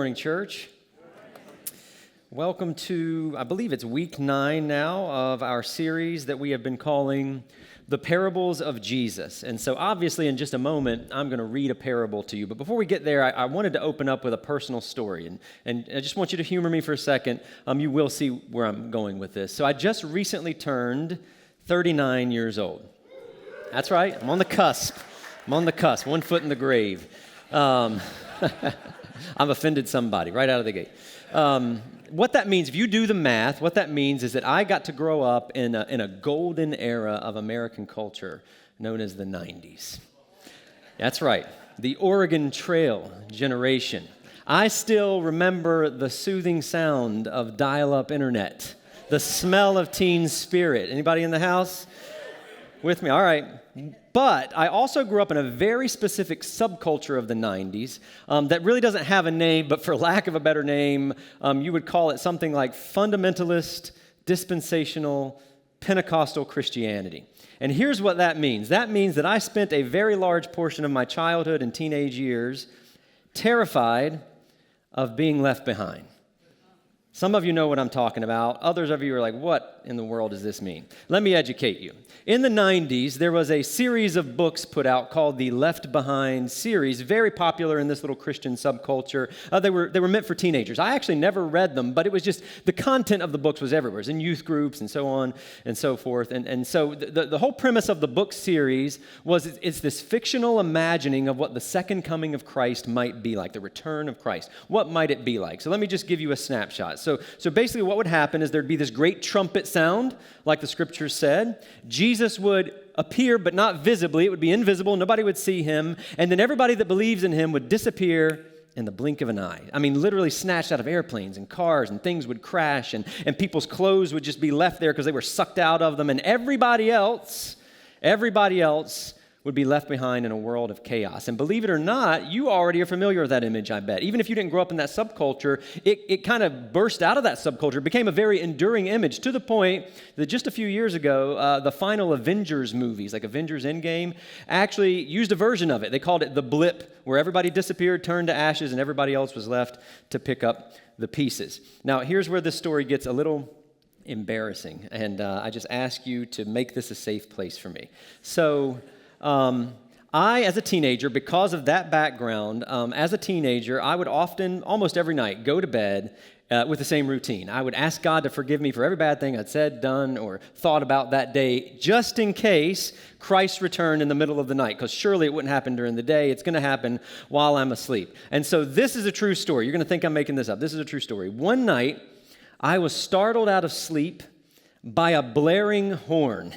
morning, church. Welcome to, I believe it's week 9 now of our series that we have been calling The Parables of Jesus. And so obviously in just a moment, I'm going to read a parable to you. But before we get there, I wanted to open up with a personal story. And I just want you to humor me for a second. You will see where I'm going with this. So I just recently turned 39 years old. That's right. I'm on the cusp. 1 foot in the grave. I've offended somebody right out of the gate. What that means, if you do the math, what that means is that I got to grow up in a golden era of American culture known as the 90s. That's right, the Oregon Trail generation. I still remember the soothing sound of dial-up internet, the smell of teen spirit. Anybody in the house with me? All right. But I also grew up in a very specific subculture of the 90s that really doesn't have a name, but for lack of a better name, you would call it something like fundamentalist, dispensational, Pentecostal Christianity. And here's what that means. That means that I spent a very large portion of my childhood and teenage years terrified of being left behind. Some of you know what I'm talking about. Others of you are like, what in the world does this mean? Let me educate you. In the 90s, there was a series of books put out called the Left Behind series, very popular in this little Christian subculture. They were meant for teenagers. I actually never read them, but it was just the content of the books was everywhere. It was in youth groups and so on and so forth. And so the whole premise of the book series was it's this fictional imagining of what the second coming of Christ might be like, the return of Christ. What might it be like? So let me just give you a snapshot. So basically what would happen is there'd be this great trumpet sound, like the scriptures said. Jesus would appear, but not visibly. It would be invisible. Nobody would see him. And then everybody that believes in him would disappear in the blink of an eye. I mean, literally snatched out of airplanes and cars, and things would crash, and people's clothes would just be left there because they were sucked out of them. And everybody else would be left behind in a world of chaos. And believe it or not, you already are familiar with that image, I bet. Even if you didn't grow up in that subculture, it kind of burst out of that subculture. It became a very enduring image to the point that just a few years ago, the final Avengers movies, like Avengers Endgame, actually used a version of it. They called it the blip, where everybody disappeared, turned to ashes, and everybody else was left to pick up the pieces. Now, here's where this story gets a little embarrassing, and I just ask you to make this a safe place for me. So, I, as a teenager, because of that background, as a teenager, I would often, almost every night, go to bed with the same routine. I would ask God to forgive me for every bad thing I'd said, done, or thought about that day, just in case Christ returned in the middle of the night, because surely it wouldn't happen during the day. It's going to happen while I'm asleep. And so this is a true story. You're going to think I'm making this up. This is a true story. One night, I was startled out of sleep by a blaring horn.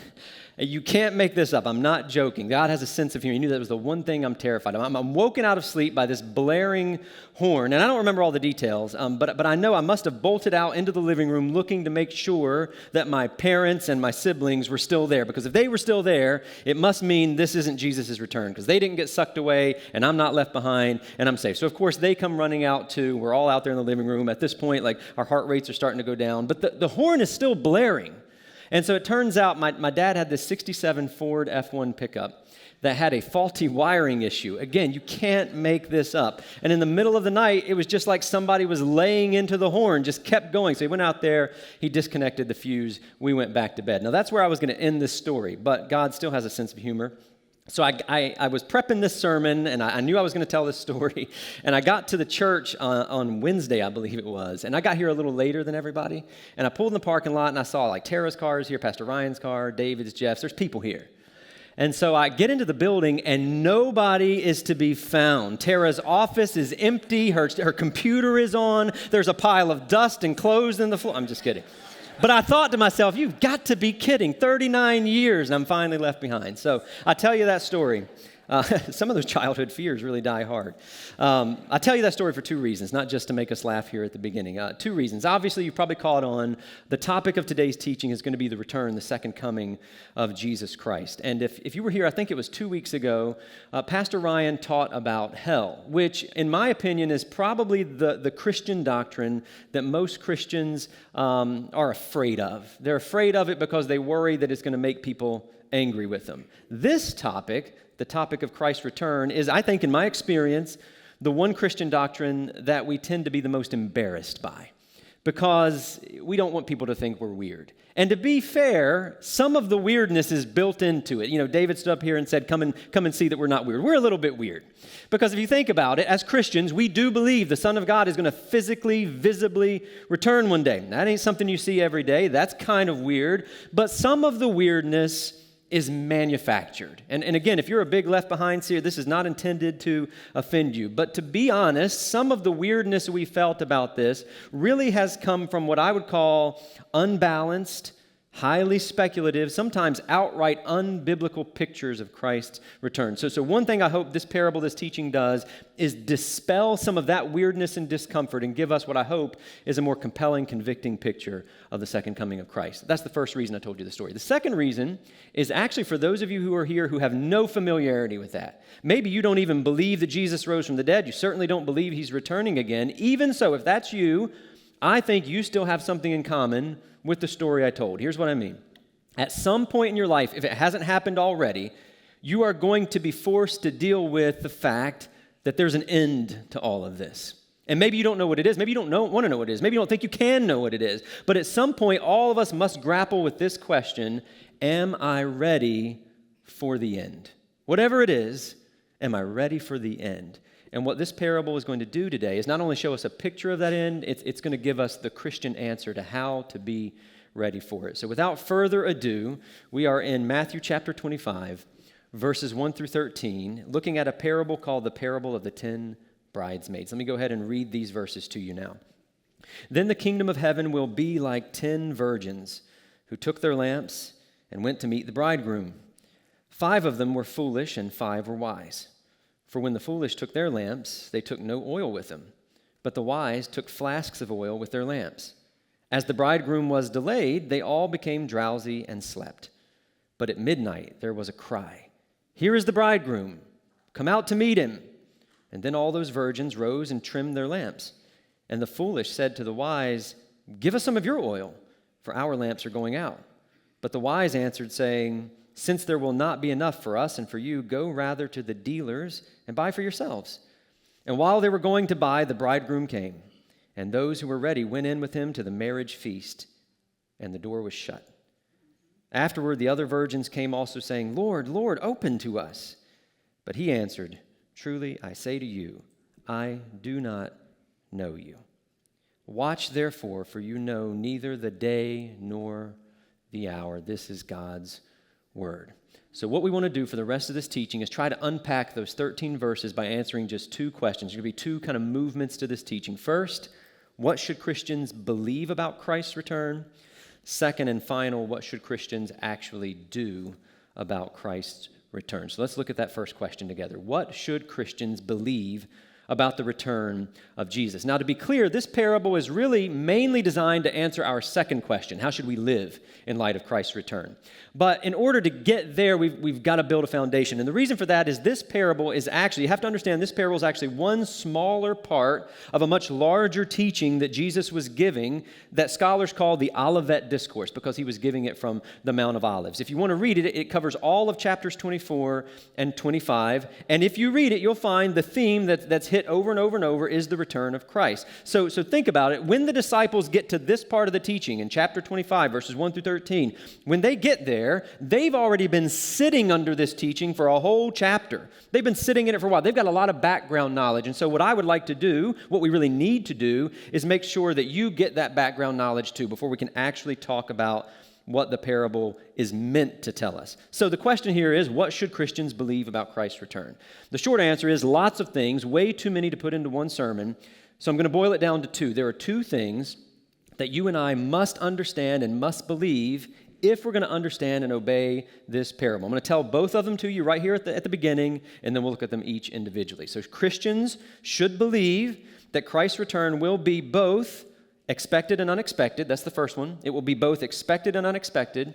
You can't make this up. I'm not joking. God has a sense of humor. He knew that was the one thing I'm terrified of. I'm woken out of sleep by this blaring horn, and I don't remember all the details, but I know I must have bolted out into the living room looking to make sure that my parents and my siblings were still there, because if they were still there, it must mean this isn't Jesus' return, because they didn't get sucked away, and I'm not left behind, and I'm safe. So, of course, they come running out, too. We're all out there in the living room. At this point, like, our heart rates are starting to go down, but the horn is still blaring. And so it turns out my dad had this 67 Ford F1 pickup that had a faulty wiring issue. Again, you can't make this up. And in the middle of the night, it was just like somebody was laying into the horn, just kept going. So he went out there, he disconnected the fuse, we went back to bed. Now that's where I was going to end this story, but God still has a sense of humor. So I was prepping this sermon, and I knew I was going to tell this story, and I got to the church on Wednesday, I believe it was, and I got here a little later than everybody, and I pulled in the parking lot, and I saw like Tara's cars here, Pastor Ryan's car, David's, Jeff's, there's people here. And so I get into the building, and nobody is to be found. Tara's office is empty, her computer is on, there's a pile of dust and clothes in the floor. I'm just kidding. But I thought to myself, you've got to be kidding. 39 years, and I'm finally left behind. So I tell you that story. Some of those childhood fears really die hard. I tell you that story for 2 reasons, not just to make us laugh here at the beginning. 2 reasons. Obviously, you've probably caught on. The topic of today's teaching is going to be the return, the second coming of Jesus Christ. And if you were here, I think it was 2 weeks ago, Pastor Ryan taught about hell, which, in my opinion, is probably the Christian doctrine that most Christians are afraid of. They're afraid of it because they worry that it's going to make people angry with them. This topic, the topic of Christ's return, is, I think, in my experience, the one Christian doctrine that we tend to be the most embarrassed by, because we don't want people to think we're weird. And to be fair, some of the weirdness is built into it. You know, David stood up here and said, come and see that we're not weird. We're a little bit weird. Because if you think about it, as Christians, we do believe the Son of God is going to physically, visibly return one day. That ain't something you see every day. That's kind of weird. But some of the weirdness is manufactured. And again, if you're a big Left Behind seer, this is not intended to offend you. But to be honest, some of the weirdness we felt about this really has come from what I would call unbalanced, highly speculative, sometimes outright unbiblical pictures of Christ's return. So one thing I hope this parable, this teaching does is dispel some of that weirdness and discomfort and give us what I hope is a more compelling, convicting picture of the second coming of Christ. That's the first reason I told you the story. The second reason is actually for those of you who are here who have no familiarity with that. Maybe you don't even believe that Jesus rose from the dead. You certainly don't believe he's returning again. Even so, if that's you, I think you still have something in common with the story I told. Here's what I mean. At some point in your life, if it hasn't happened already, you are going to be forced to deal with the fact that there's an end to all of this. And maybe you don't know what it is. Maybe you don't want to know what it is. Maybe you don't think you can know what it is. But at some point, all of us must grapple with this question: am I ready for the end? Whatever it is, am I ready for the end? And what this parable is going to do today is not only show us a picture of that end, it's going to give us the Christian answer to how to be ready for it. So without further ado, we are in Matthew chapter 25, verses 1 through 13, looking at a parable called the parable of the 10 bridesmaids. Let me go ahead and read these verses to you now. Then the kingdom of heaven will be like 10 virgins who took their lamps and went to meet the bridegroom. 5 of them were foolish and 5 were wise. For when the foolish took their lamps, they took no oil with them, but the wise took flasks of oil with their lamps. As the bridegroom was delayed, they all became drowsy and slept. But at midnight there was a cry, "Here is the bridegroom, come out to meet him." And then all those virgins rose and trimmed their lamps. And the foolish said to the wise, "Give us some of your oil, for our lamps are going out." But the wise answered, saying, "Since there will not be enough for us and for you, go rather to the dealers and buy for yourselves." And while they were going to buy, the bridegroom came, and those who were ready went in with him to the marriage feast, and the door was shut. Afterward, the other virgins came also, saying, "Lord, Lord, open to us." But he answered, "Truly, I say to you, I do not know you. Watch therefore, for you know neither the day nor the hour." This is God's word. So what we want to do for the rest of this teaching is try to unpack those 13 verses by answering just 2 questions. There's going to be 2 kind of movements to this teaching. First, what should Christians believe about Christ's return? Second and final, what should Christians actually do about Christ's return? So let's look at that first question together. What should Christians believe about the return of Jesus? Now, to be clear, this parable is really mainly designed to answer our second question: how should we live in light of Christ's return? But in order to get there, we've got to build a foundation. And the reason for that is this parable is actually, you have to understand, this parable is actually one smaller part of a much larger teaching that Jesus was giving that scholars call the Olivet Discourse, because he was giving it from the Mount of Olives. If you want to read it, it covers all of chapters 24 and 25. And if you read it, you'll find the theme that's hit over and over and over is the return of Christ. So think about it. When the disciples get to this part of the teaching in chapter 25, verses 1 through 13, when they get there, they've already been sitting under this teaching for a whole chapter. They've been sitting in it for a while. They've got a lot of background knowledge. And so what I would like to do, what we really need to do, is make sure that you get that background knowledge too before we can actually talk about what the parable is meant to tell us. So the question here is, what should Christians believe about Christ's return? The short answer is lots of things, way too many to put into one sermon. So I'm going to boil it down to 2. There are 2 things that you and I must understand and must believe if we're going to understand and obey this parable. I'm going to tell both of them to you right here at the beginning, and then we'll look at them each individually. So Christians should believe that Christ's return will be both expected and unexpected. That's the first one. It will be both expected and unexpected.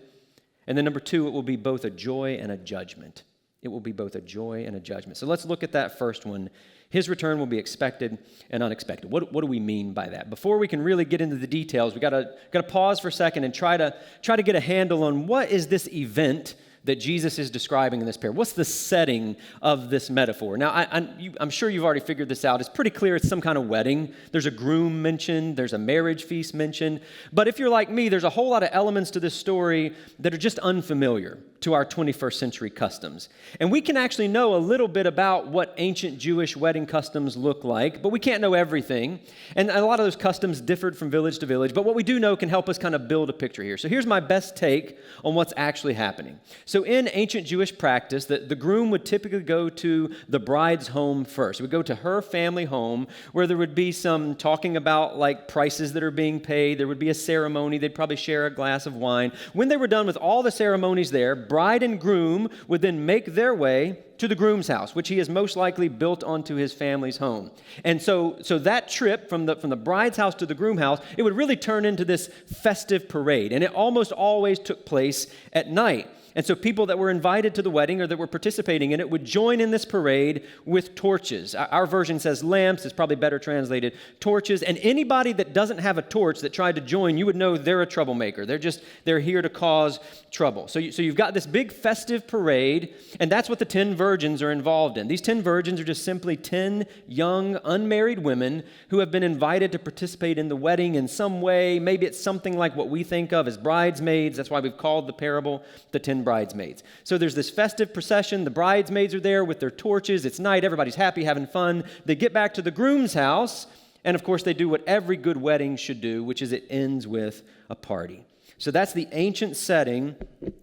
And then number 2, it will be both a joy and a judgment. It will be both a joy and a judgment. So let's look at that first one. His return will be expected and unexpected. What do we mean by that? Before we can really get into the details, we got to pause for a second and try to get a handle on what is this event that Jesus is describing in this parable? What's the setting of this metaphor? Now, I'm sure you've already figured this out. It's pretty clear it's some kind of wedding. There's a groom mentioned. There's a marriage feast mentioned. But if you're like me, there's a whole lot of elements to this story that are just unfamiliar to our 21st century customs. And we can actually know a little bit about what ancient Jewish wedding customs look like, but we can't know everything. And a lot of those customs differed from village to village, but what we do know can help us kind of build a picture here. So here's my best take on what's actually happening. So in ancient Jewish practice, the groom would typically go to the bride's home first. He would go to her family home where there would be some talking about like prices that are being paid. There would be a ceremony. They'd probably share a glass of wine. When they were done with all the ceremonies there, bride and groom would then make their way to the groom's house, which he has most likely built onto his family's home. And so that trip from the bride's house to the groom house, it would really turn into this festive parade. And it almost always took place at night. And so people that were invited to the wedding or that were participating in it would join in this parade with torches. Our version says lamps. It's probably better translated torches. And anybody that doesn't have a torch that tried to join, you would know they're a troublemaker. They're here to cause trouble. So you've got this big festive parade, and that's what the 10 virgins are involved in. These 10 virgins are just simply 10 young, unmarried women who have been invited to participate in the wedding in some way. Maybe it's something like what we think of as bridesmaids. That's why we've called the parable the 10 bridesmaids. So there's this festive procession. The bridesmaids are there with their torches. It's night. Everybody's happy, having fun. They get back to the groom's house, and of course they do what every good wedding should do, which is it ends with a party. So that's the ancient setting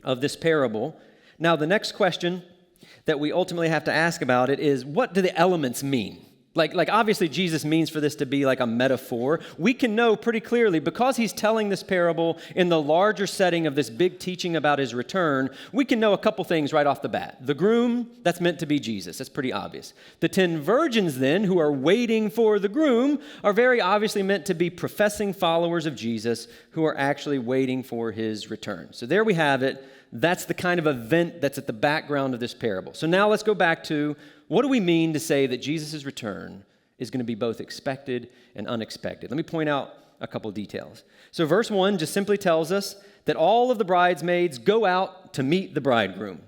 of this parable. Now the next question that we ultimately have to ask about it is, what do the elements mean? Like obviously Jesus means for this to be like a metaphor. We can know pretty clearly because he's telling this parable in the larger setting of this big teaching about his return, we can know a couple things right off the bat. The groom, that's meant to be Jesus. That's pretty obvious. The 10 virgins then, who are waiting for the groom, are very obviously meant to be professing followers of Jesus who are actually waiting for his return. So there we have it. That's the kind of event that's at the background of this parable. So now let's go back to, what do we mean to say that Jesus' return is going to be both expected and unexpected? Let me point out a couple details. So verse 1 just simply tells us that all of the bridesmaids go out to meet the bridegroom.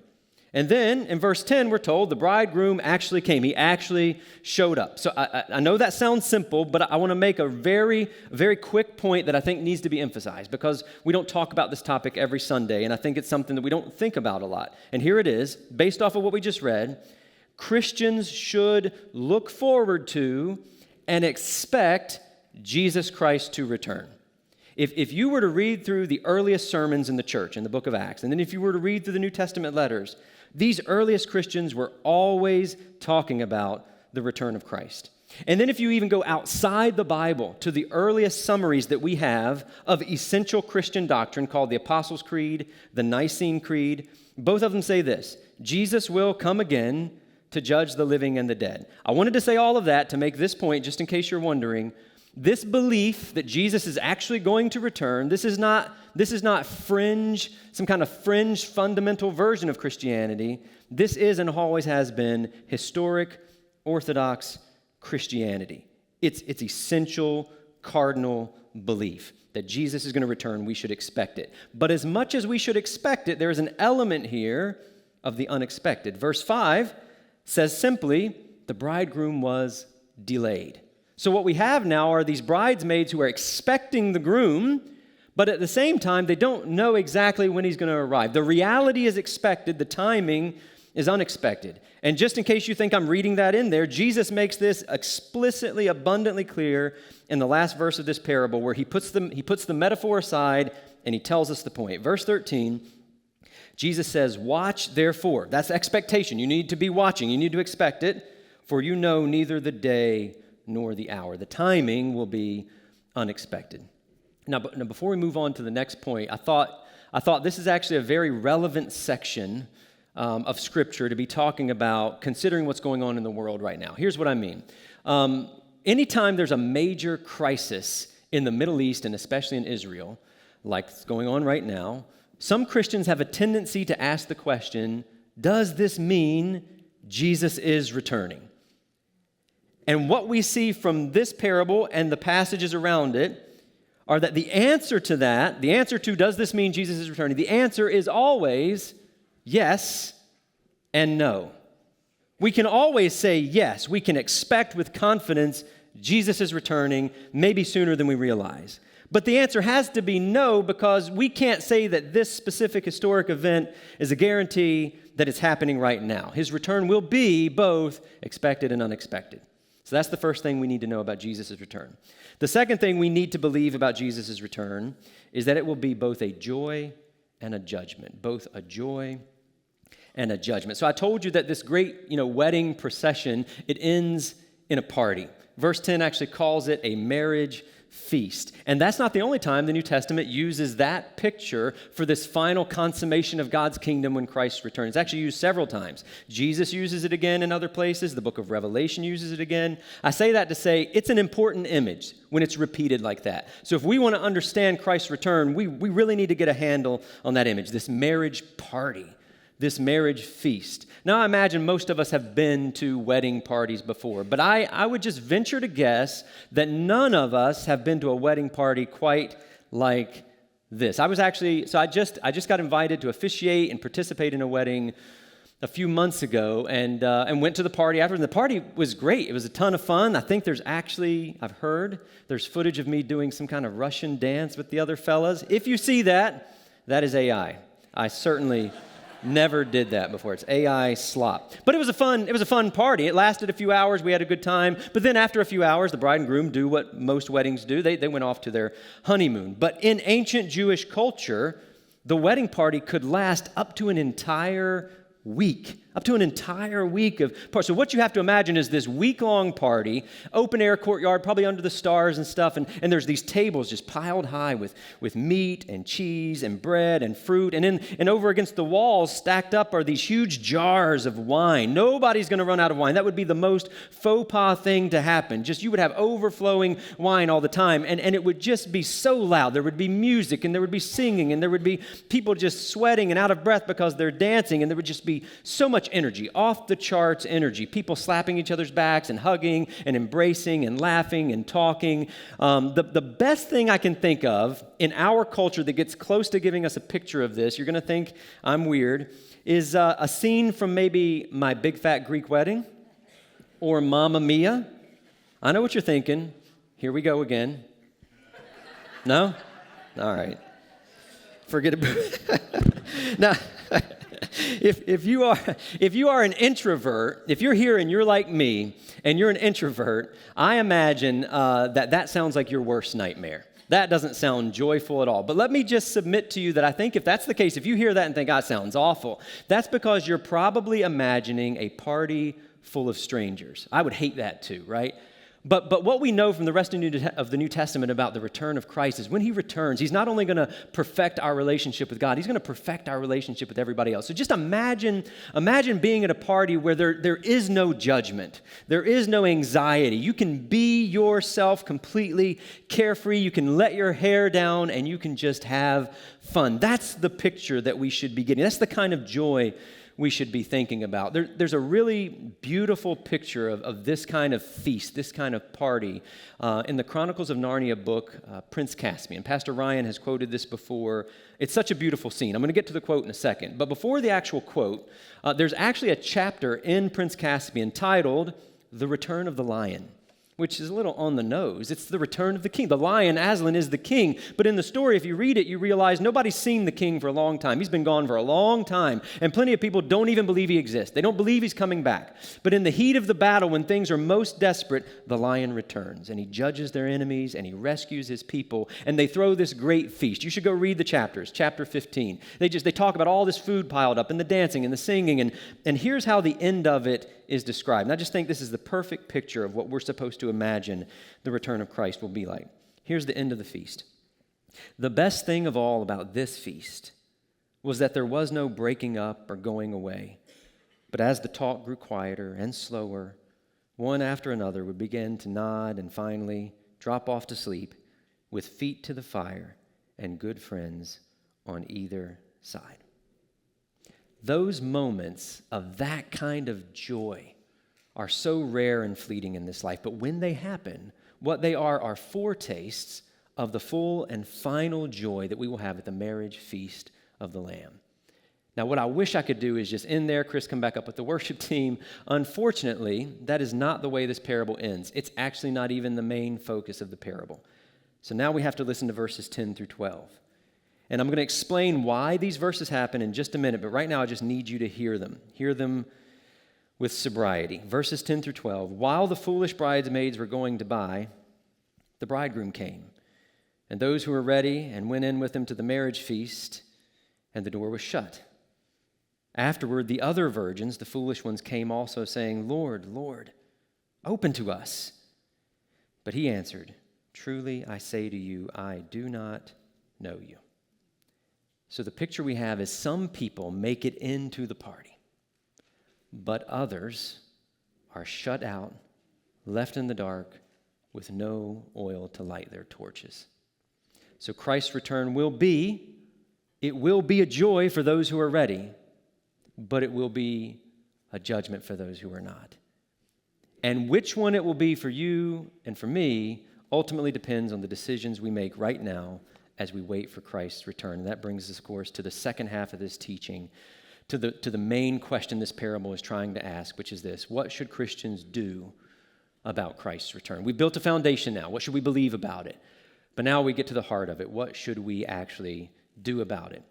And then in verse 10, we're told the bridegroom actually came. He actually showed up. So I know that sounds simple, but I want to make a very, very quick point that I think needs to be emphasized because we don't talk about this topic every Sunday, and I think it's something that we don't think about a lot. And here it is, based off of what we just read. Christians should look forward to and expect Jesus Christ to return. If you were to read through the earliest sermons in the church, in the book of Acts, and then if you were to read through the New Testament letters, these earliest Christians were always talking about the return of Christ. And then if you even go outside the Bible to the earliest summaries that we have of essential Christian doctrine called the Apostles' Creed, the Nicene Creed, both of them say this: Jesus will come again to judge the living and the dead. I wanted to say all of that to make this point, just in case you're wondering. This belief that Jesus is actually going to return, this is not fringe, some kind of fringe fundamental version of Christianity. This is and always has been historic, orthodox Christianity. It's essential, cardinal belief that Jesus is going to return. We should expect it. But as much as we should expect it, there is an element here of the unexpected. Verse 5 says simply, the bridegroom was delayed. So what we have now are these bridesmaids who are expecting the groom, but at the same time, they don't know exactly when he's going to arrive. The reality is expected, the timing is unexpected. And just in case you think I'm reading that in there, Jesus makes this explicitly, abundantly clear in the last verse of this parable where he puts the metaphor aside and he tells us the point. Verse 13, Jesus says, "Watch therefore." That's expectation. You need to be watching. You need to expect it, for you know neither the day nor the hour. The timing will be unexpected. Now, before we move on to the next point, I thought this is actually a very relevant section of Scripture to be talking about, considering what's going on in the world right now. Here's what I mean. Anytime there's a major crisis in the Middle East, and especially in Israel, like it's going on right now, some Christians have a tendency to ask the question, does this mean Jesus is returning? And what we see from this parable and the passages around it are that the answer to that, the answer to does this mean Jesus is returning, the answer is always yes and no. We can always say yes. We can expect with confidence Jesus is returning, maybe sooner than we realize. But the answer has to be no, because we can't say that this specific historic event is a guarantee that it's happening right now. His return will be both expected and unexpected. So that's the first thing we need to know about Jesus' return. The second thing we need to believe about Jesus' return is that it will be both a joy and a judgment. Both a joy and a judgment. So I told you that this great, wedding procession, it ends in a party. Verse 10 actually calls it a marriage feast. And that's not the only time the New Testament uses that picture for this final consummation of God's kingdom when Christ returns. It's actually used several times. Jesus uses it again in other places. The book of Revelation uses it again. I say that to say it's an important image when it's repeated like that. So if we want to understand Christ's return, we really need to get a handle on that image, this marriage party, this marriage feast. Now, I imagine most of us have been to wedding parties before, but I would just venture to guess that none of us have been to a wedding party quite like this. I just got invited to officiate and participate in a wedding a few months ago, and went to the party after. And the party was great. It was a ton of fun. I think I've heard there's footage of me doing some kind of Russian dance with the other fellas. If you see that, that is AI. I certainly never did that before. It's AI slop. But it was a fun party. It lasted a few hours. We had a good time. But then after a few hours, the bride and groom do what most weddings do. They went off to their honeymoon. But in ancient Jewish culture, the wedding party could last up to an entire week. Up to an entire week of party. So what you have to imagine is this week-long party, open-air courtyard, probably under the stars and stuff, and there's these tables just piled high with meat and cheese and bread and fruit, and over against the walls stacked up are these huge jars of wine. Nobody's going to run out of wine. That would be the most faux pas thing to happen. Just you would have overflowing wine all the time, and it would just be so loud. There would be music, and there would be singing, and there would be people just sweating and out of breath because they're dancing, and there would just be so much energy, off the charts energy, people slapping each other's backs and hugging and embracing and laughing and talking. The best thing I can think of in our culture that gets close to giving us a picture of this, you're going to think I'm weird, is a scene from maybe My Big Fat Greek Wedding or Mamma Mia. I know what you're thinking. Here we go again. No? All right. Forget it. Now, if you are an introvert, if you're here and you're like me and you're an introvert, I imagine that sounds like your worst nightmare. That doesn't sound joyful at all. But let me just submit to you that I think if that's the case, if you hear that and think, that sounds awful, that's because you're probably imagining a party full of strangers. I would hate that too, right? But what we know from the rest of the New Testament about the return of Christ is when he returns, he's not only going to perfect our relationship with God, he's going to perfect our relationship with everybody else. So just imagine being at a party where there is no judgment. There is no anxiety. You can be yourself completely carefree. You can let your hair down and you can just have fun. That's the picture that we should be getting. That's the kind of joy we should be thinking about. There's a really beautiful picture of this kind of feast, this kind of party in the Chronicles of Narnia book, Prince Caspian. Pastor Ryan has quoted this before. It's such a beautiful scene. I'm going to get to the quote in a second. But before the actual quote, there's actually a chapter in Prince Caspian titled The Return of the Lion, which is a little on the nose. It's the return of the king. The lion, Aslan, is the king. But in the story, if you read it, you realize nobody's seen the king for a long time. He's been gone for a long time. And plenty of people don't even believe he exists. They don't believe he's coming back. But in the heat of the battle, when things are most desperate, the lion returns. And he judges their enemies, and he rescues his people. And they throw this great feast. You should go read the chapters. Chapter 15. They talk about all this food piled up, and the dancing, and the singing. And here's how the end of it is described. And I just think this is the perfect picture of what we're supposed to imagine the return of Christ will be like. Here's the end of the feast. The best thing of all about this feast was that there was no breaking up or going away. But as the talk grew quieter and slower, one after another would begin to nod and finally drop off to sleep with feet to the fire and good friends on either side. Those moments of that kind of joy are so rare and fleeting in this life. But when they happen, what they are foretastes of the full and final joy that we will have at the marriage feast of the Lamb. Now, what I wish I could do is just end there, Chris, come back up with the worship team. Unfortunately, that is not the way this parable ends. It's actually not even the main focus of the parable. So now we have to listen to verses 10 through 12. And I'm going to explain why these verses happen in just a minute, but right now I just need you to hear them. Hear them with sobriety. Verses 10 through 12. While the foolish bridesmaids were going to buy, the bridegroom came, and those who were ready and went in with him to the marriage feast, and the door was shut. Afterward, the other virgins, the foolish ones, came also, saying, Lord, Lord, open to us. But he answered, Truly I say to you, I do not know you. So the picture we have is some people make it into the party, but others are shut out, left in the dark, with no oil to light their torches. So Christ's return will be a joy for those who are ready, but it will be a judgment for those who are not. And which one it will be for you and for me ultimately depends on the decisions we make right now as we wait for Christ's return. And that brings us, of course, to the second half of this teaching, to the main question this parable is trying to ask, which is this: what should Christians do about Christ's return? We built a foundation now. What should we believe about it? But now we get to the heart of it. What should we actually do about it?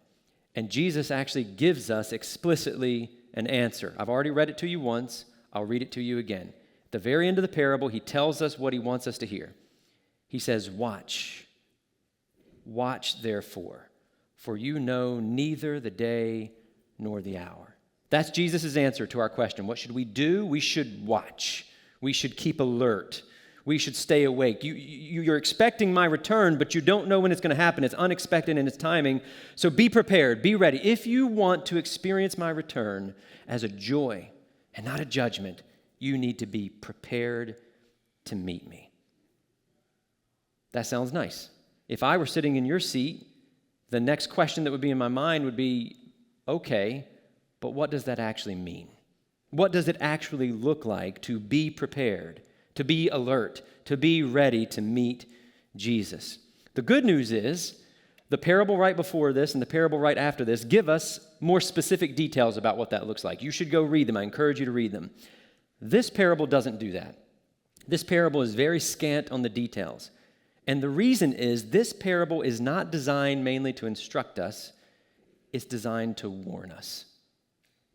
And Jesus actually gives us explicitly an answer. I've already read it to you once. I'll read it to you again. At the very end of the parable, he tells us what he wants us to hear. He says, Watch. Watch, therefore, for you know neither the day nor the hour. That's Jesus' answer to our question. What should we do? We should watch. We should keep alert. We should stay awake. You're expecting my return, but you don't know when it's going to happen. It's unexpected in its timing. So be prepared. Be ready. If you want to experience my return as a joy and not a judgment, you need to be prepared to meet me. That sounds nice. If I were sitting in your seat, the next question that would be in my mind would be, okay, but what does that actually mean? What does it actually look like to be prepared, to be alert, to be ready to meet Jesus? The good news is the parable right before this and the parable right after this give us more specific details about what that looks like. You should go read them. I encourage you to read them. This parable doesn't do that. This parable is very scant on the details. And the reason is this parable is not designed mainly to instruct us. It's designed to warn us.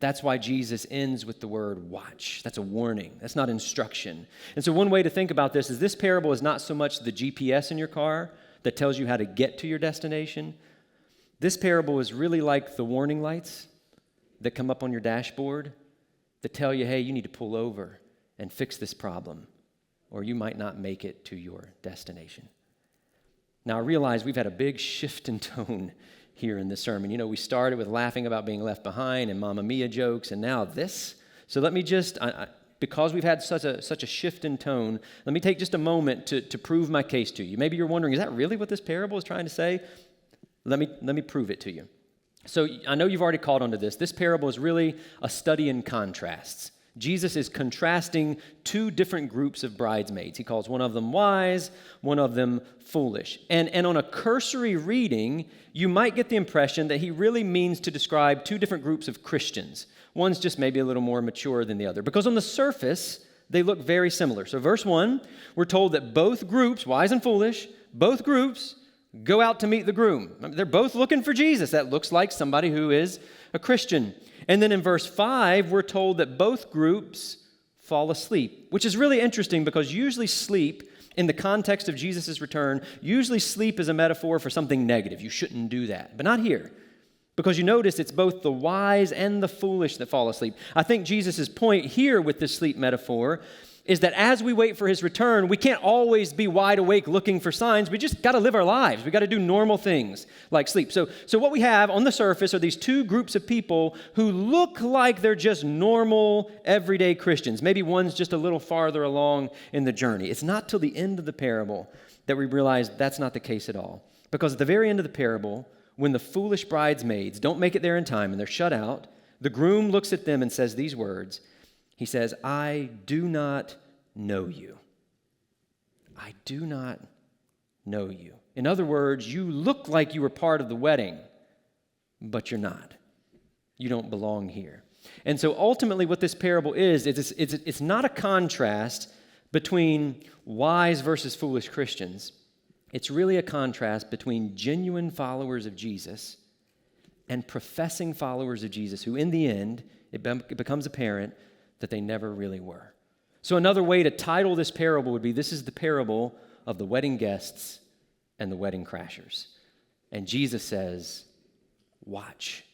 That's why Jesus ends with the word watch. That's a warning. That's not instruction. And so one way to think about this parable is not so much the GPS in your car that tells you how to get to your destination. This parable is really like the warning lights that come up on your dashboard that tell you, hey, you need to pull over and fix this problem, or you might not make it to your destination. Now, I realize we've had a big shift in tone here in this sermon. You know, we started with laughing about being left behind and Mamma Mia jokes, and now this. So let me just, because we've had such a shift in tone, let me take just a moment to prove my case to you. Maybe you're wondering, is that really what this parable is trying to say? Let me prove it to you. So I know you've already caught onto this. This parable is really a study in contrasts. Jesus is contrasting two different groups of bridesmaids. He calls one of them wise, one of them foolish. And on a cursory reading, you might get the impression that he really means to describe two different groups of Christians. One's just maybe a little more mature than the other, because on the surface, they look very similar. So verse 1, we're told that both groups, wise and foolish, both groups go out to meet the groom. They're both looking for Jesus. That looks like somebody who is a Christian. And then in verse 5, we're told that both groups fall asleep, which is really interesting because usually sleep, in the context of Jesus' return, usually sleep is a metaphor for something negative. You shouldn't do that. But not here, because you notice it's both the wise and the foolish that fall asleep. I think Jesus' point here with this sleep metaphor is that as we wait for his return, we can't always be wide awake looking for signs. We just got to live our lives. We got to do normal things like sleep. So what we have on the surface are these two groups of people who look like they're just normal, everyday Christians. Maybe one's just a little farther along in the journey. It's not till the end of the parable that we realize that's not the case at all. Because at the very end of the parable, when the foolish bridesmaids don't make it there in time and they're shut out, the groom looks at them and says these words. He says, I do not know you. I do not know you. In other words, you look like you were part of the wedding, but you're not. You don't belong here. And so ultimately what this parable is it's not a contrast between wise versus foolish Christians. It's really a contrast between genuine followers of Jesus and professing followers of Jesus who in the end, it becomes apparent that they never really were. So another way to title this parable would be, this is the parable of the wedding guests and the wedding crashers. And Jesus says, watch,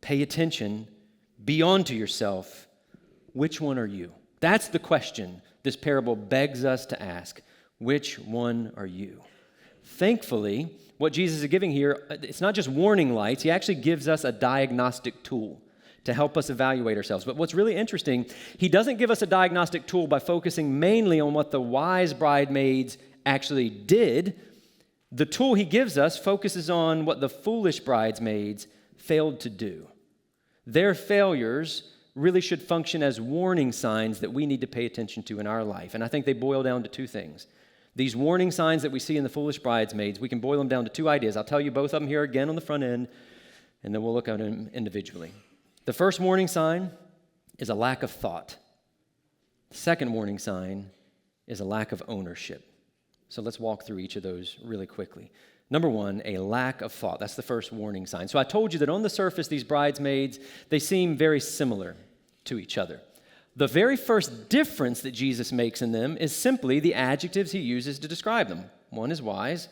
pay attention, be onto yourself. Which one are you? That's the question this parable begs us to ask. Which one are you? Thankfully, what Jesus is giving here, it's not just warning lights. He actually gives us a diagnostic tool to help us evaluate ourselves. But what's really interesting, he doesn't give us a diagnostic tool by focusing mainly on what the wise bridesmaids actually did. The tool he gives us focuses on what the foolish bridesmaids failed to do. Their failures really should function as warning signs that we need to pay attention to in our life. And I think they boil down to two things. These warning signs that we see in the foolish bridesmaids, we can boil them down to two ideas. I'll tell you both of them here again on the front end, and then we'll look at them individually. The first warning sign is a lack of thought. The second warning sign is a lack of ownership. So let's walk through each of those really quickly. Number one, a lack of thought. That's the first warning sign. So I told you that on the surface, these bridesmaids, they seem very similar to each other. The very first difference that Jesus makes in them is simply the adjectives he uses to describe them. One is wise,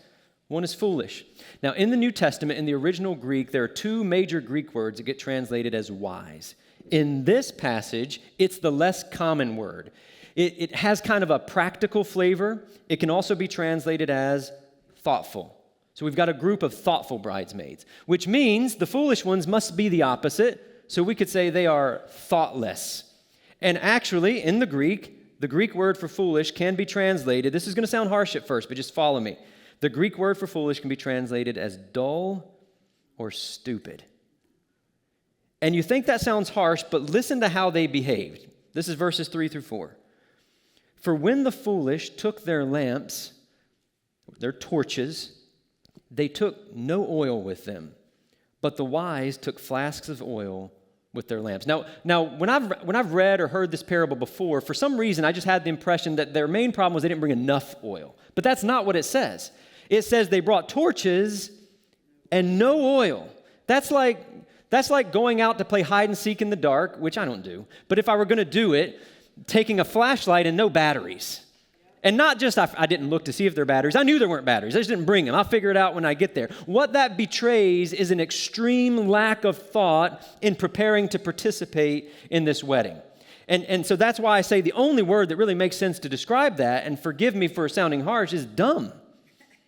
one is foolish. Now, in the New Testament, in the original Greek, there are two major Greek words that get translated as wise. In this passage, it's the less common word. It has kind of a practical flavor. It can also be translated as thoughtful. So we've got a group of thoughtful bridesmaids, which means the foolish ones must be the opposite. So we could say they are thoughtless. And actually, in the Greek word for foolish can be translated, this is going to sound harsh at first, but just follow me. The Greek word for foolish can be translated as dull or stupid. And you think that sounds harsh, but listen to how they behaved. This is verses 3 through 4. For when the foolish took their lamps, their torches, they took no oil with them, but the wise took flasks of oil with their lamps. Now, when I've read or heard this parable before, for some reason I just had the impression that their main problem was they didn't bring enough oil. But that's not what it says. It says they brought torches and no oil. That's like going out to play hide and seek in the dark, which I don't do. But if I were going to do it, taking a flashlight and no batteries. And not just I didn't look to see if there are batteries. I knew there weren't batteries. I just didn't bring them. I'll figure it out when I get there. What that betrays is an extreme lack of thought in preparing to participate in this wedding. And so that's why I say the only word that really makes sense to describe that, and forgive me for sounding harsh, is dumb.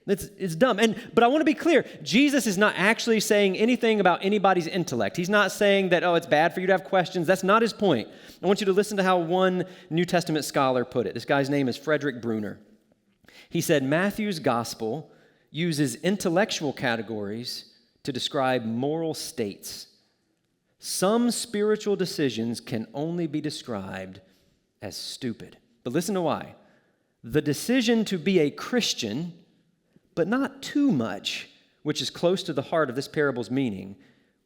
It's dumb. But I want to be clear. Jesus is not actually saying anything about anybody's intellect. He's not saying that, it's bad for you to have questions. That's not his point. I want you to listen to how one New Testament scholar put it. This guy's name is Frederick Bruner. He said, Matthew's gospel uses intellectual categories to describe moral states. Some spiritual decisions can only be described as stupid. But listen to why. The decision to be a Christian, but not too much, which is close to the heart of this parable's meaning,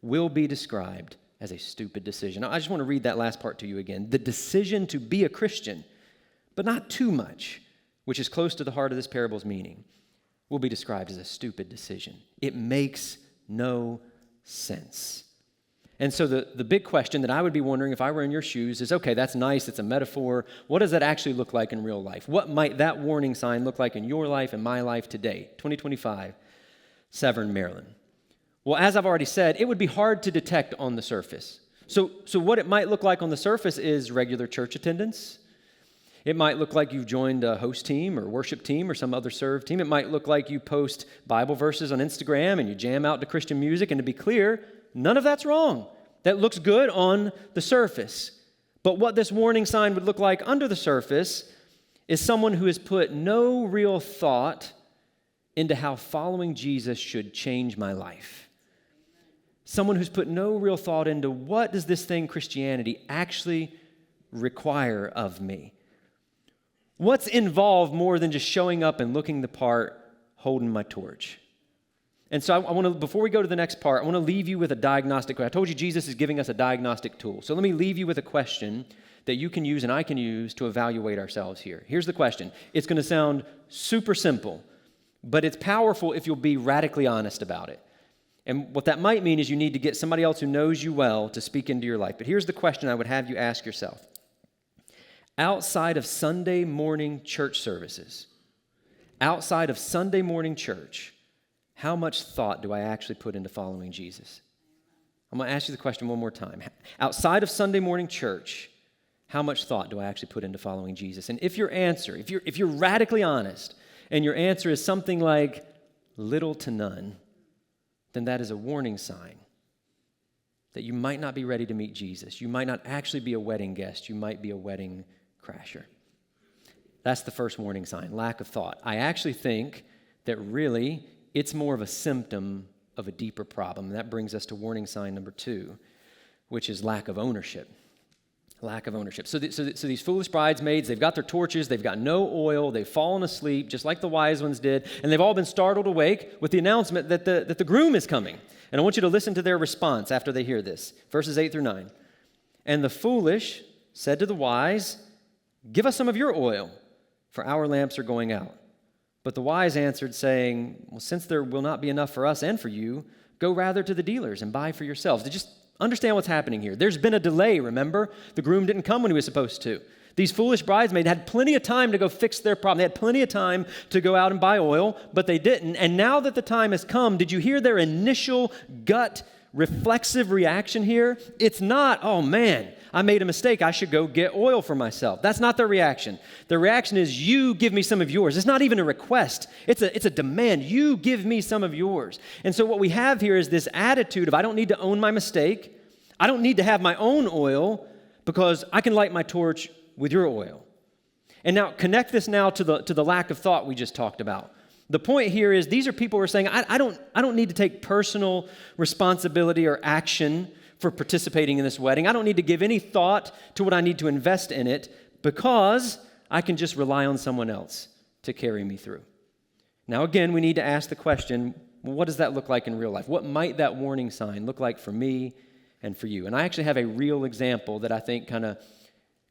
will be described as a stupid decision. Now, I just want to read that last part to you again. The decision to be a Christian, but not too much, which is close to the heart of this parable's meaning, will be described as a stupid decision. It makes no sense. And so the big question that I would be wondering if I were in your shoes is, okay, that's nice, it's a metaphor. What does that actually look like in real life? What might that warning sign look like in your life and my life today, 2025, Severn, Maryland? Well, as I've already said, it would be hard to detect on the surface. So what it might look like on the surface is regular church attendance. It might look like you've joined a host team or worship team or some other serve team. It might look like you post Bible verses on Instagram and you jam out to Christian music. And to be clear, none of that's wrong. That looks good on the surface. But what this warning sign would look like under the surface is someone who has put no real thought into how following Jesus should change my life. Someone who's put no real thought into what does this thing Christianity actually require of me? What's involved more than just showing up and looking the part, holding my torch? And so I want to, before we go to the next part, I want to leave you with a diagnostic question. I told you Jesus is giving us a diagnostic tool. So let me leave you with a question that you can use and I can use to evaluate ourselves here. Here's the question. It's going to sound super simple, but it's powerful if you'll be radically honest about it. And what that might mean is you need to get somebody else who knows you well to speak into your life. But here's the question I would have you ask yourself. Outside of Sunday morning church services, outside of Sunday morning church, how much thought do I actually put into following Jesus? I'm going to ask you the question one more time. Outside of Sunday morning church, how much thought do I actually put into following Jesus? And if your answer, if you're radically honest, and your answer is something like little to none, then that is a warning sign that you might not be ready to meet Jesus. You might not actually be a wedding guest. You might be a wedding crasher. That's the first warning sign, lack of thought. I actually think that really it's more of a symptom of a deeper problem. And that brings us to warning sign number 2, which is lack of ownership. Lack of ownership. So these foolish bridesmaids, they've got their torches, they've got no oil, they've fallen asleep, just like the wise ones did, and they've all been startled awake with the announcement that the groom is coming. And I want you to listen to their response after they hear this. Verses 8 through 9. And the foolish said to the wise, "Give us some of your oil, for our lamps are going out." But the wise answered, saying, "Well, since there will not be enough for us and for you, go rather to the dealers and buy for yourselves." To just understand what's happening here. There's been a delay, remember? The groom didn't come when he was supposed to. These foolish bridesmaids had plenty of time to go fix their problem. They had plenty of time to go out and buy oil, but they didn't. And now that the time has come, did you hear their initial gut reflexive reaction here? It's not, "Oh man, I made a mistake. I should go get oil for myself." That's not their reaction. Their reaction is, "You give me some of yours." It's not even a request. It's a demand. You give me some of yours. And so what we have here is this attitude of, I don't need to own my mistake. I don't need to have my own oil because I can light my torch with your oil. And now connect this now to the lack of thought we just talked about. The point here is these are people who are saying, I don't need to take personal responsibility or action for participating in this wedding. I don't need to give any thought to what I need to invest in it because I can just rely on someone else to carry me through. Now, again, we need to ask the question, well, what does that look like in real life? What might that warning sign look like for me and for you? And I actually have a real example that I think kind of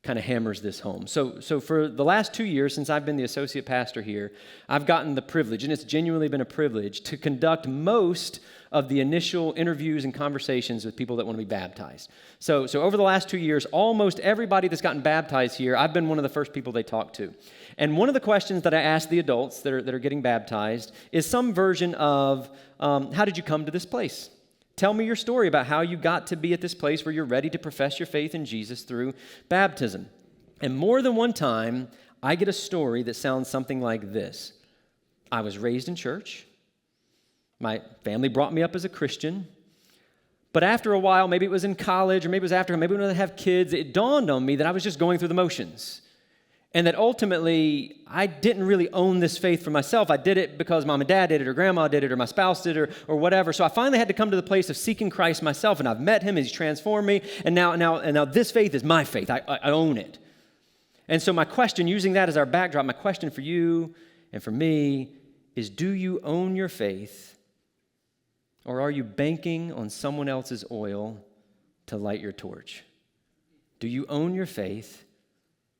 hammers this home. So for the last 2 years, since I've been the associate pastor here, I've gotten the privilege, and it's genuinely been a privilege, to conduct most of the initial interviews and conversations with people that want to be baptized. So over the last 2 years, almost everybody that's gotten baptized here, I've been one of the first people they talk to. And one of the questions that I ask the adults that are getting baptized is some version of, how did you come to this place? Tell me your story about how you got to be at this place where you're ready to profess your faith in Jesus through baptism. And more than one time, I get a story that sounds something like this. I was raised in church. My family brought me up as a Christian. But after a while, maybe it was in college or maybe it was after, maybe when I have kids, it dawned on me that I was just going through the motions. And that ultimately, I didn't really own this faith for myself. I did it because mom and dad did it, or grandma did it, or my spouse did it, or whatever. So I finally had to come to the place of seeking Christ myself, and I've met him, he's transformed me, and now this faith is my faith. I own it. And so my question, using that as our backdrop, my question for you and for me is, do you own your faith, or are you banking on someone else's oil to light your torch? Do you own your faith?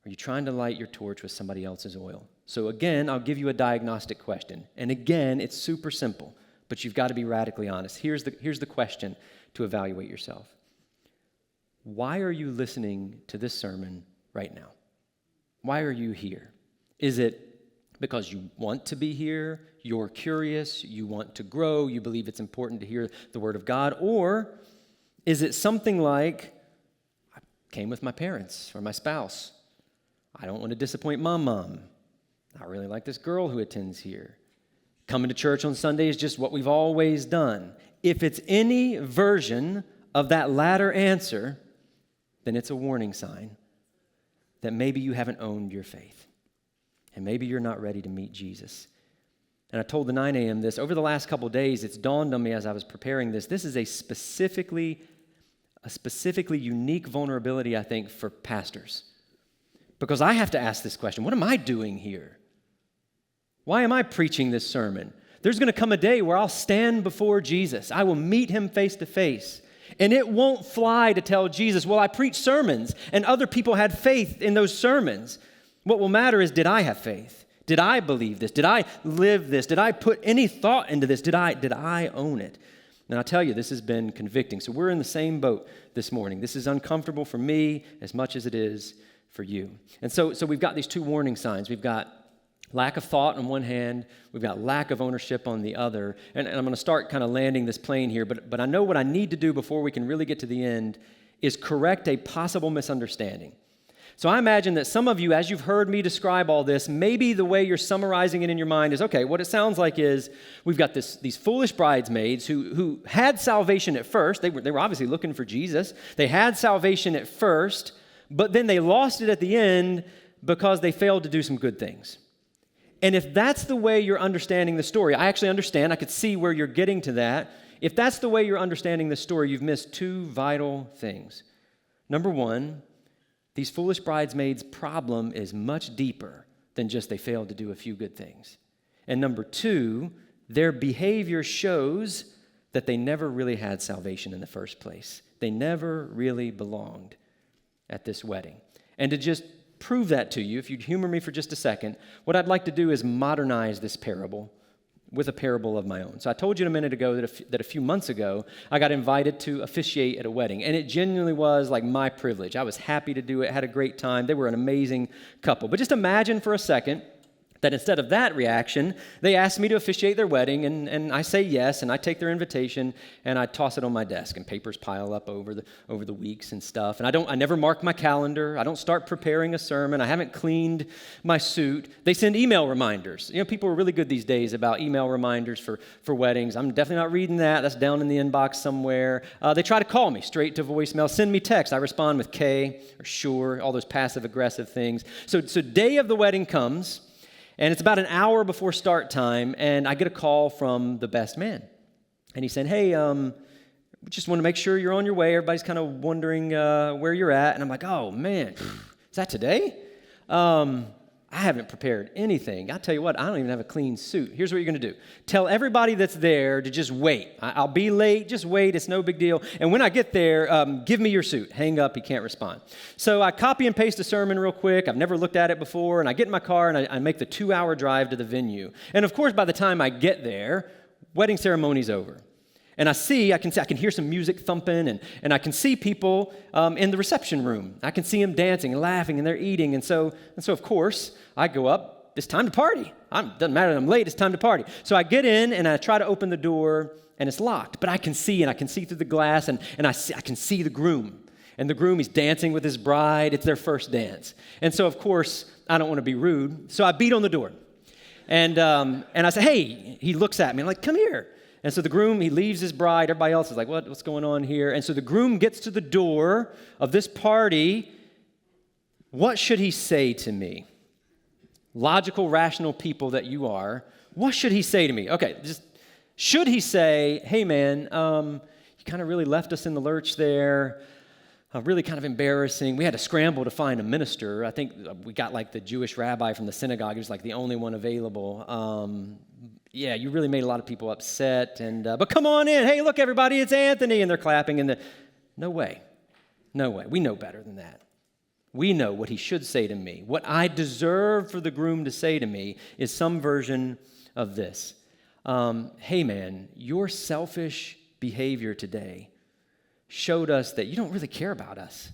Are you trying to light your torch with somebody else's oil? So again, I'll give you a diagnostic question. And again, it's super simple, but you've got to be radically honest. Here's the question to evaluate yourself. Why are you listening to this sermon right now? Why are you here? Is it because you want to be here, you're curious, you want to grow, you believe it's important to hear the Word of God? Or is it something like, I came with my parents or my spouse, I don't want to disappoint mom. I really like this girl who attends here. Coming to church on Sunday is just what we've always done. If it's any version of that latter answer, then it's a warning sign that maybe you haven't owned your faith. And maybe you're not ready to meet Jesus. And I told the 9 a.m. this. Over the last couple of days, it's dawned on me as I was preparing this. This is a specifically unique vulnerability, I think, for pastors. Because I have to ask this question, what am I doing here? Why am I preaching this sermon? There's going to come a day where I'll stand before Jesus. I will meet him face to face. And it won't fly to tell Jesus, well, I preached sermons and other people had faith in those sermons. What will matter is, did I have faith? Did I believe this? Did I live this? Did I put any thought into this? Did I own it? And I'll tell you, this has been convicting. So we're in the same boat this morning. This is uncomfortable for me as much as it is for you. And so we've got these two warning signs. We've got lack of thought on one hand, we've got lack of ownership on the other. And I'm going to start kind of landing this plane here, but I know what I need to do before we can really get to the end is correct a possible misunderstanding. So I imagine that some of you, as you've heard me describe all this, maybe the way you're summarizing it in your mind is, okay, what it sounds like is we've got these foolish bridesmaids who had salvation at first. They were obviously looking for Jesus. They had salvation at first, but then they lost it at the end because they failed to do some good things. And if that's the way you're understanding the story, I actually understand, I could see where you're getting to that. If that's the way you're understanding the story, you've missed two vital things. Number one, these foolish bridesmaids' problem is much deeper than just they failed to do a few good things. And number two, their behavior shows that they never really had salvation in the first place. They never really belonged at this wedding. And to just prove that to you, if you'd humor me for just a second, what I'd like to do is modernize this parable with a parable of my own. So I told you a minute ago that a few months ago, I got invited to officiate at a wedding, and it genuinely was like my privilege. I was happy to do it, had a great time. They were an amazing couple. But just imagine for a second that instead of that reaction, they asked me to officiate their wedding, and I say yes, and I take their invitation, and I toss it on my desk, and papers pile up over the weeks and stuff. And I never mark my calendar. I don't start preparing a sermon. I haven't cleaned my suit. They send email reminders. You know, people are really good these days about email reminders for weddings. I'm definitely not reading that. That's down in the inbox somewhere. They try to call me straight to voicemail. Send me text. I respond with K or sure, all those passive-aggressive things. So day of the wedding comes, and it's about an hour before start time, and I get a call from the best man. And he's saying, hey, we just want to make sure you're on your way. Everybody's kind of wondering where you're at. And I'm like, oh, man, is that today? I haven't prepared anything. I'll tell you what, I don't even have a clean suit. Here's what you're going to do. Tell everybody that's there to just wait. I'll be late. Just wait. It's no big deal. And when I get there, give me your suit. Hang up. He can't respond. So I copy and paste a sermon real quick. I've never looked at it before. And I get in my car, and I make the 2-hour drive to the venue. And, of course, by the time I get there, wedding ceremony's over. And I can hear some music thumping, and I can see people in the reception room. I can see them dancing and laughing, and they're eating. And so of course, I go up. It's time to party. Doesn't matter that I'm late. It's time to party. So I get in, and I try to open the door, and it's locked. But I can see through the glass, and I can see the groom. And the groom, he's dancing with his bride. It's their first dance. And so, of course, I don't want to be rude. So I beat on the door. And I say, hey, he looks at me. I'm like, come here. And so the groom, he leaves his bride. Everybody else is like, what's going on here? And so the groom gets to the door of this party. What should he say to me? Logical, rational people that you are, what should he say to me? Okay, should he say, hey, man, you kind of really left us in the lurch there. Really kind of embarrassing. We had to scramble to find a minister. I think we got like the Jewish rabbi from the synagogue. He was like the only one available. Yeah, you really made a lot of people upset. But come on in. Hey, look, everybody, it's Anthony. And they're clapping. No way. We know better than that. We know what he should say to me. What I deserve for the groom to say to me is some version of this. Hey, man, your selfish behavior today showed us that you don't really care about us.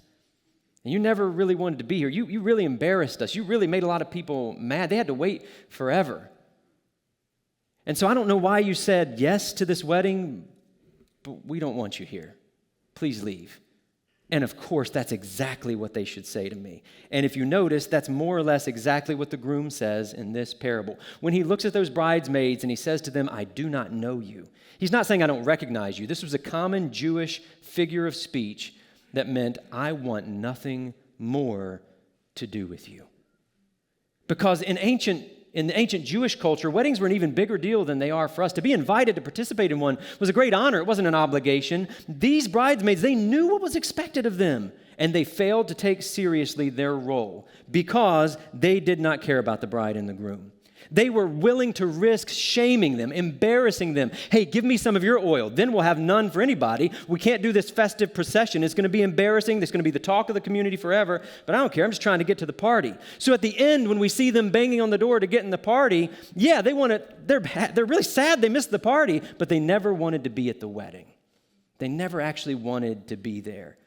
And you never really wanted to be here. You really embarrassed us. You really made a lot of people mad. They had to wait forever. And so I don't know why you said yes to this wedding, but we don't want you here. Please leave. And of course, that's exactly what they should say to me. And if you notice, that's more or less exactly what the groom says in this parable. When he looks at those bridesmaids and he says to them, I do not know you. He's not saying I don't recognize you. This was a common Jewish figure of speech that meant I want nothing more to do with you. Because in the ancient Jewish culture, weddings were an even bigger deal than they are for us. To be invited to participate in one was a great honor. It wasn't an obligation. These bridesmaids, they knew what was expected of them, and they failed to take seriously their role because they did not care about the bride and the groom. They were willing to risk shaming them, embarrassing them. Hey, give me some of your oil. Then we'll have none for anybody. We can't do this festive procession. It's going to be embarrassing. It's going to be the talk of the community forever. But I don't care. I'm just trying to get to the party. So at the end, when we see them banging on the door to get in the party, yeah, they're really sad they missed the party, but they never wanted to be at the wedding. They never actually wanted to be there.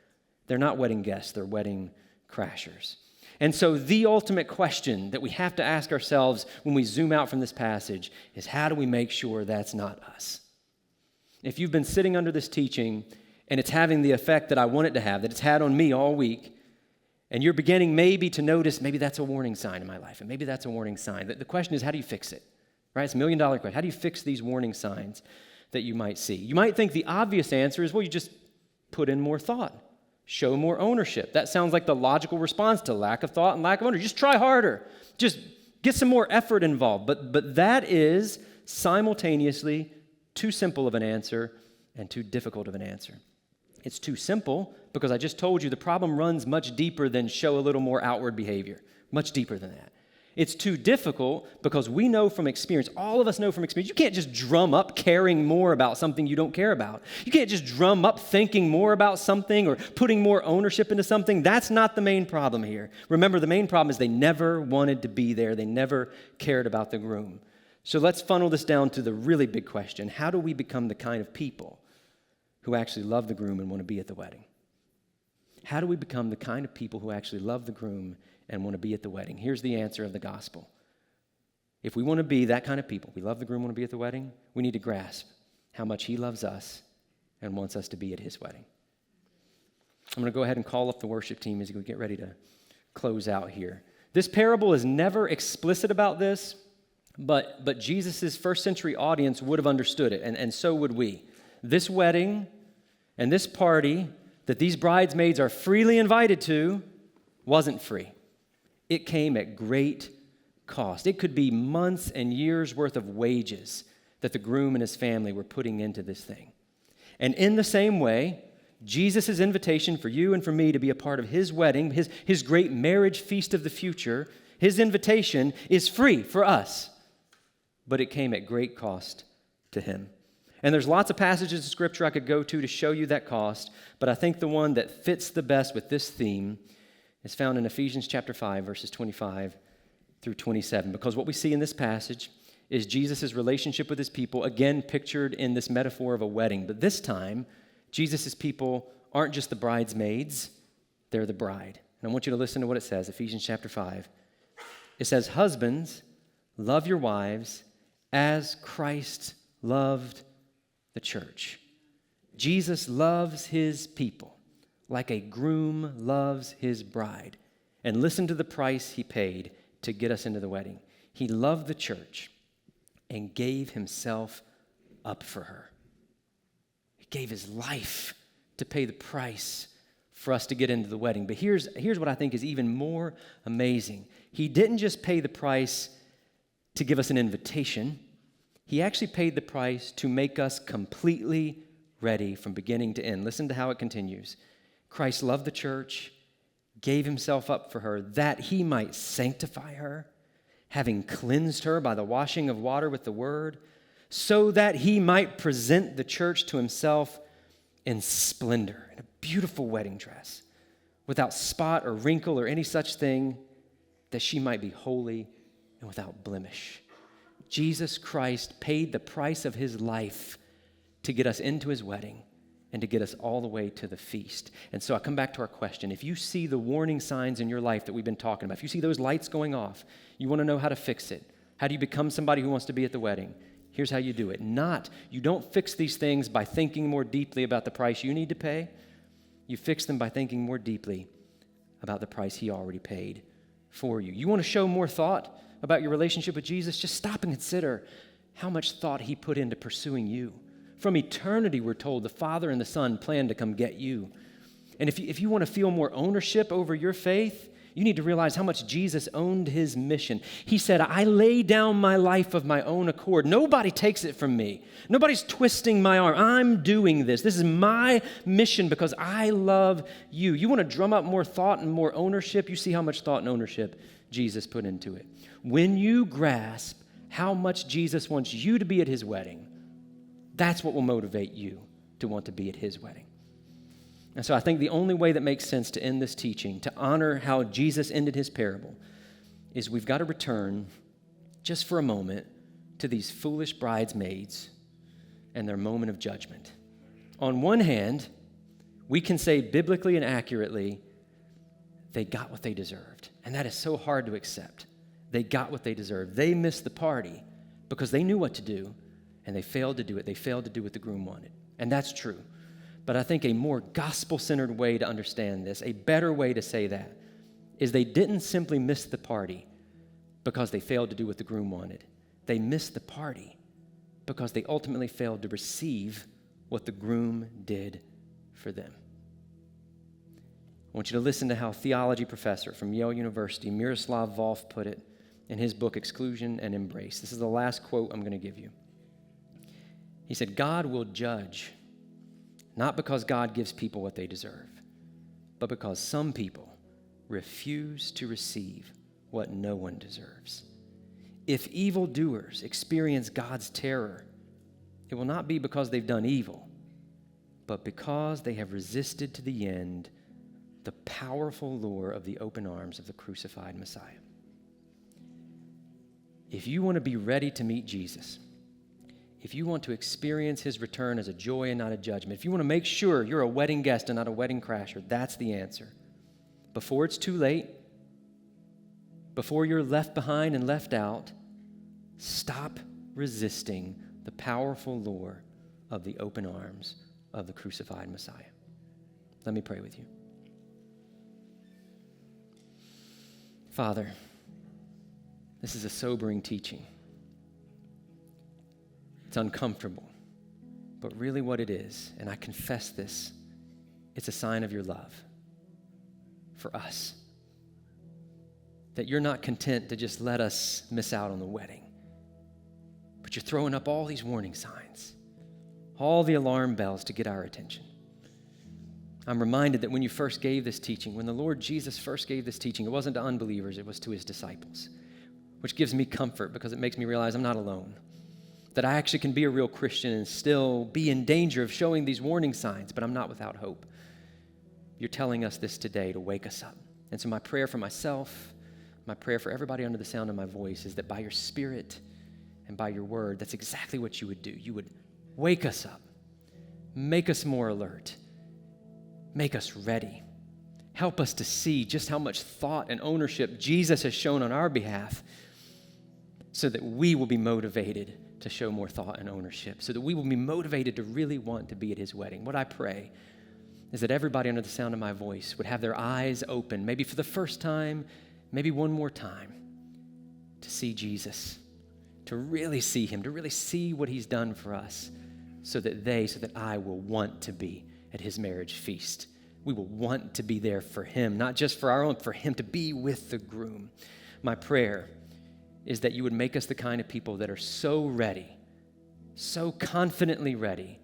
They're not wedding guests. They're wedding crashers. And so the ultimate question that we have to ask ourselves when we zoom out from this passage is, how do we make sure that's not us? If you've been sitting under this teaching and it's having the effect that I want it to have, that it's had on me all week, and you're beginning maybe to notice maybe that's a warning sign in my life, and maybe that's a warning sign. The question is, how do you fix it? Right? It's $1 million question. How do you fix these warning signs that you might see? You might think the obvious answer is, well, you just put in more thought. Show more ownership. That sounds like the logical response to lack of thought and lack of ownership. Just try harder. Just get some more effort involved. But that is simultaneously too simple of an answer and too difficult of an answer. It's too simple because I just told you the problem runs much deeper than show a little more outward behavior, much deeper than that. It's too difficult because we know from experience, all of us know from experience, you can't just drum up caring more about something you don't care about. You can't just drum up thinking more about something or putting more ownership into something. That's not the main problem here. Remember, the main problem is they never wanted to be there. They never cared about the groom. So let's funnel this down to the really big question. How do we become the kind of people who actually love the groom and want to be at the wedding? How do we become the kind of people who actually love the groom and want to be at the wedding? Here's the answer of the gospel. If we want to be that kind of people, we love the groom, want to be at the wedding, we need to grasp how much he loves us and wants us to be at his wedding. I'm going to go ahead and call up the worship team as we get ready to close out here. This parable is never explicit about this, but Jesus' first century audience would have understood it, and so would we. This wedding and this party that these bridesmaids are freely invited to wasn't free. It came at great cost. It could be months and years worth of wages that the groom and his family were putting into this thing. And in the same way, Jesus' invitation for you and for me to be a part of his wedding, his great marriage feast of the future, his invitation is free for us, but it came at great cost to him. And there's lots of passages of Scripture I could go to show you that cost, but I think the one that fits the best with this theme is found in Ephesians chapter 5, verses 25 through 27, because what we see in this passage is Jesus' relationship with his people, again pictured in this metaphor of a wedding. But this time, Jesus' people aren't just the bridesmaids, they're the bride. And I want you to listen to what it says, Ephesians chapter 5. It says, "Husbands, love your wives as Christ loved the church." Jesus loves his people like a groom loves his bride. And listen to the price he paid to get us into the wedding. He loved the church and gave himself up for her. He gave his life to pay the price for us to get into the wedding. But here's what I think is even more amazing. He didn't just pay the price to give us an invitation. He actually paid the price to make us completely ready from beginning to end. Listen to how it continues. Christ loved the church, gave himself up for her, that he might sanctify her, having cleansed her by the washing of water with the word, so that he might present the church to himself in splendor, in a beautiful wedding dress, without spot or wrinkle or any such thing, that she might be holy and without blemish. Jesus Christ paid the price of his life to get us into his wedding and to get us all the way to the feast. And so I come back to our question. If you see the warning signs in your life that we've been talking about, if you see those lights going off, you want to know how to fix it. How do you become somebody who wants to be at the wedding? Here's how you do it. You don't fix these things by thinking more deeply about the price you need to pay. You fix them by thinking more deeply about the price he already paid for you. You want to show more thought about your relationship with Jesus? Just stop and consider how much thought he put into pursuing you. From eternity, we're told, the Father and the Son plan to come get you. And if you want to feel more ownership over your faith, you need to realize how much Jesus owned his mission. He said, I lay down my life of my own accord. Nobody takes it from me. Nobody's twisting my arm. I'm doing this. This is my mission because I love you. You want to drum up more thought and more ownership? You see how much thought and ownership Jesus put into it. When you grasp how much Jesus wants you to be at his wedding, that's what will motivate you to want to be at his wedding. And so I think the only way that makes sense to end this teaching, to honor how Jesus ended his parable, is we've got to return just for a moment to these foolish bridesmaids and their moment of judgment. On one hand, we can say biblically and accurately, they got what they deserved. And that is so hard to accept. They got what they deserved. They missed the party because they knew what to do, and they failed to do it. They failed to do what the groom wanted. And that's true. But I think a more gospel-centered way to understand this, a better way to say that, is they didn't simply miss the party because they failed to do what the groom wanted. They missed the party because they ultimately failed to receive what the groom did for them. I want you to listen to how theology professor from Yale University, Miroslav Volf, put it in his book, Exclusion and Embrace. This is the last quote I'm going to give you. He said, God will judge, not because God gives people what they deserve, but because some people refuse to receive what no one deserves. If evildoers experience God's terror, it will not be because they've done evil, but because they have resisted to the end the powerful lure of the open arms of the crucified Messiah. If you want to be ready to meet Jesus, if you want to experience his return as a joy and not a judgment, if you want to make sure you're a wedding guest and not a wedding crasher, that's the answer. Before it's too late, before you're left behind and left out, stop resisting the powerful lure of the open arms of the crucified Messiah. Let me pray with you. Father, this is a sobering teaching. It's uncomfortable, but really what it is, and I confess this, it's a sign of your love for us. That you're not content to just let us miss out on the wedding, but you're throwing up all these warning signs, all the alarm bells to get our attention. I'm reminded that when you first gave this teaching, when the Lord Jesus first gave this teaching, it wasn't to unbelievers, it was to his disciples, which gives me comfort because it makes me realize I'm not alone, that I actually can be a real Christian and still be in danger of showing these warning signs, but I'm not without hope. You're telling us this today to wake us up. And so my prayer for myself, my prayer for everybody under the sound of my voice is that by your Spirit and by your word, that's exactly what you would do. You would wake us up, make us more alert, make us ready. Help us to see just how much thought and ownership Jesus has shown on our behalf so that we will be motivated to show more thought and ownership, so that we will be motivated to really want to be at his wedding. What I pray is that everybody under the sound of my voice would have their eyes open, maybe for the first time, maybe one more time, to see Jesus, to really see him, to really see what he's done for us, so that I will want to be at his marriage feast. We will want to be there for him, not just for our own, for him to be with the groom. My prayer is that you would make us the kind of people that are so ready, so confidently ready,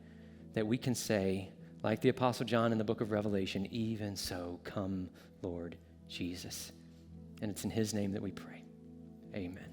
that we can say, like the Apostle John in the book of Revelation, even so, come, Lord Jesus. And it's in his name that we pray. Amen.